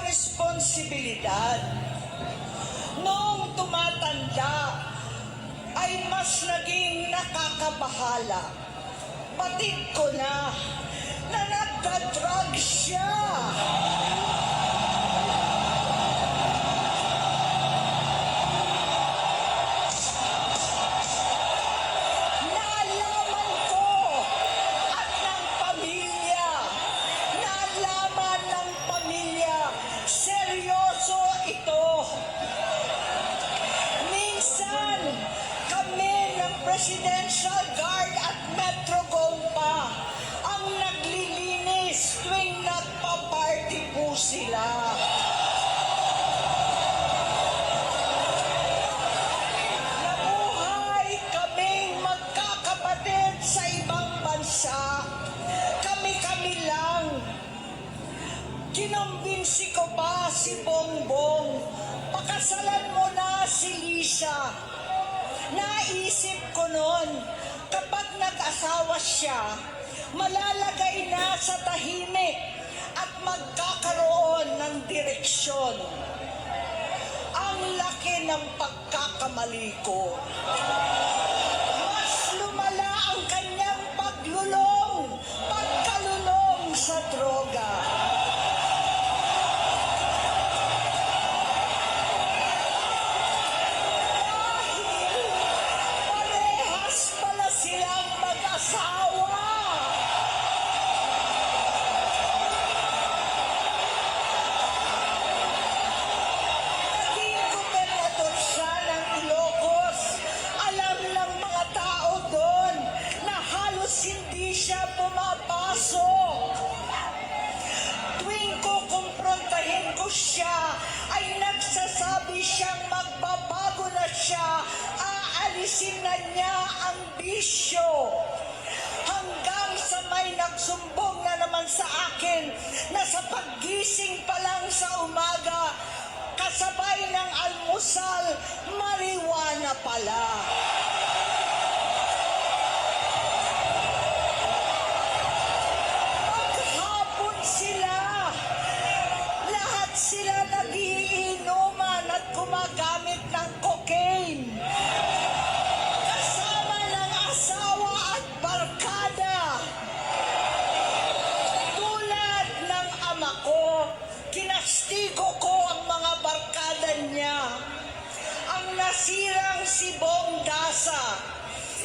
responsibilidad. Noong tumatanda, ay mas naging nakakabahala. Batid ko na nagka-drug siya. Presidential Guard at Metro Gompa ang naglilinis tuwing nagpa-party po sila. Nabuhay kaming magkakapatid sa ibang bansa. Kami-kami lang. Kinumbinsi ko pa si Bongbong, pakasalan mo na si Lisa. Naisip ko noon, kapag nag-asawa siya, malalagay na sa tahimik at magkakaroon ng direksyon. Ang laki ng pagkakamali ko. Mas lumala ang kanyang pagkalulong sa droga. Siya ay nagsasabi siyang magbabago na siya, aalisin na niya ang bisyo. Hanggang sa may nagsumbong na naman sa akin na sa paggising pa lang sa umaga, kasabay ng almusal, marijuana pala. Sila nagiinuman at gumagamit ng cocaine. Kasama ng asawa at barkada. Tulad ng ama ko, kinastigo ko ang mga barkada niya. Ang nasirang si Bong Dasa,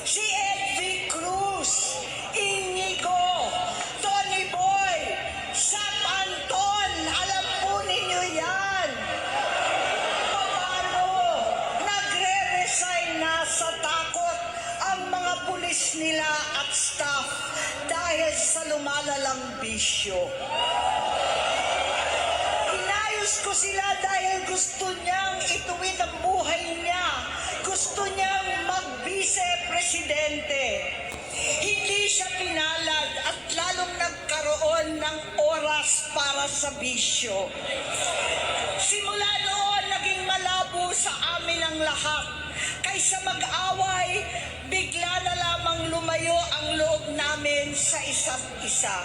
si Edvi Cruz, Inigo, Tony Boy, Sap Anton, alam po ninyo yan. Paano nagre-resign na sa takot ang mga pulis nila at staff dahil sa lumalalang bisyo. Inayos ko sila dahil gusto niyang ituwid ang buhay niya. Gusto niyang mag-vice-presidente. Hindi siya pinalad at lalong nagkaroon ng oras para sa bisyo. Simula noon, naging malabo sa amin ang lahat. Kaysa mag-away, bigla na lamang lumayo ang loob namin sa isa't isa.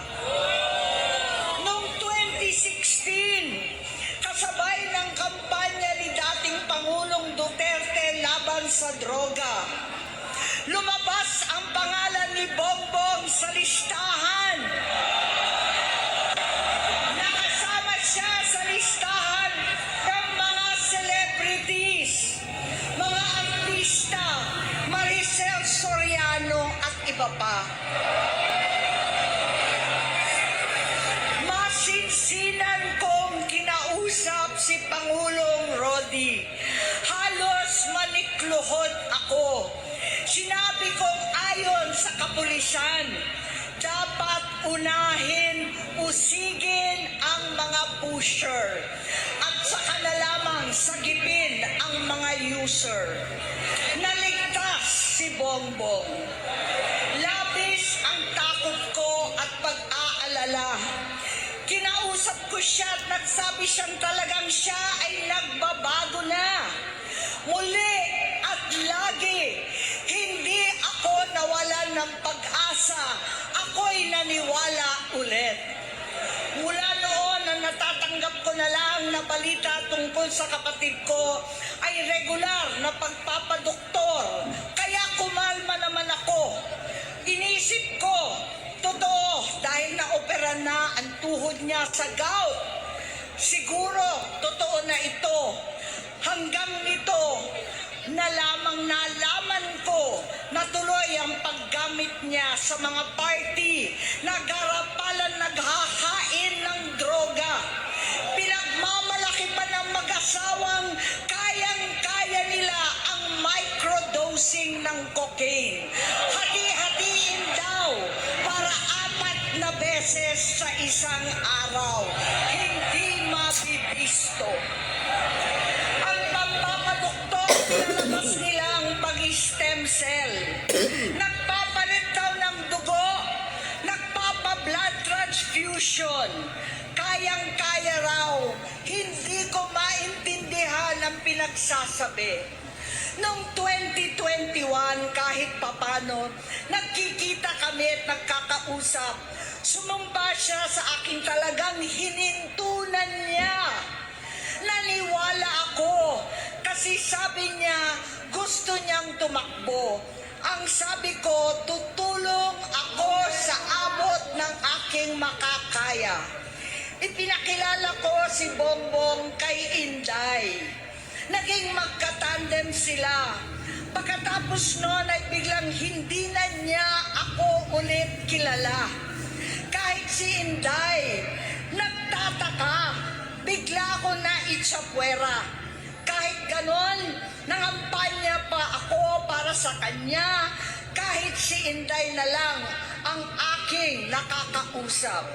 Noong 2016, kasabay ng kampanya ni dating Pangulong Duterte laban sa droga, lumabas ang pangalan ni Bongbong sa listahan. Nakasama siya sa listahan ng mga celebrities, mga artista, Maricel Soriano at iba pa. Masinsinan kong kinausap si Pangulong Rodi. Halos manikluhod ako. Sinabi kong ayon sa kapulisan, dapat unahin, usigin ang mga pusher at saka na lamang sagipin ang mga user. Naligtas si Bongbong. Labis ang takot ko at pag-aalala. Kinausap ko siya at nagsabi siyang talagang siya ay nagbabago na. Muli at lagi, hindi ako nawalan ng pag-asa. Ako'y naniwala ulit. Mula noon na ang natatanggap ko na lang na balita tungkol sa kapatid ko ay regular na pagpapadoktor. Kaya kumalma naman ako. Inisip ko, totoo, dahil naopera na ang tuhod niya sa gout. Siguro, totoo na ito. Hanggang nito, nalaman ko na tuloy ang paggamit niya sa mga party, nagarapalan, naghahain ng droga. Pinagmamalaki pa ng mag-asawang kayang-kaya nila ang microdosing ng cocaine. Hati-hatiin daw para 4 na beses sa isang araw. Hindi mabibisto. Ang pagpapadoktor, pinalabas nilang pag-stem cell. Nagpapalit daw ng dugo, nagpapa-blood transfusion. Kayang-kaya raw, hindi ko maintindihan ang pinagsasabi. Noong 2021, kahit papano, nagkikita kami at nagkakausap. Sumumpa siya sa akin, talagang hinintunan niya. Naniwala ako kasi sabi niya gusto niyang tumakbo. Ang sabi ko, tutulong ako sa abot ng aking makakaya. Ipinakilala ko si Bongbong kay Inday. Naging magkatandem sila. Pagkatapos noon ay biglang hindi na niya ako ulit kilala. Kahit si Inday, nagtataka, bigla ako na itsapwera. Kahit ganon, nangampanya pa ako para sa kanya, kahit si Inday na lang ang aking nakakausap.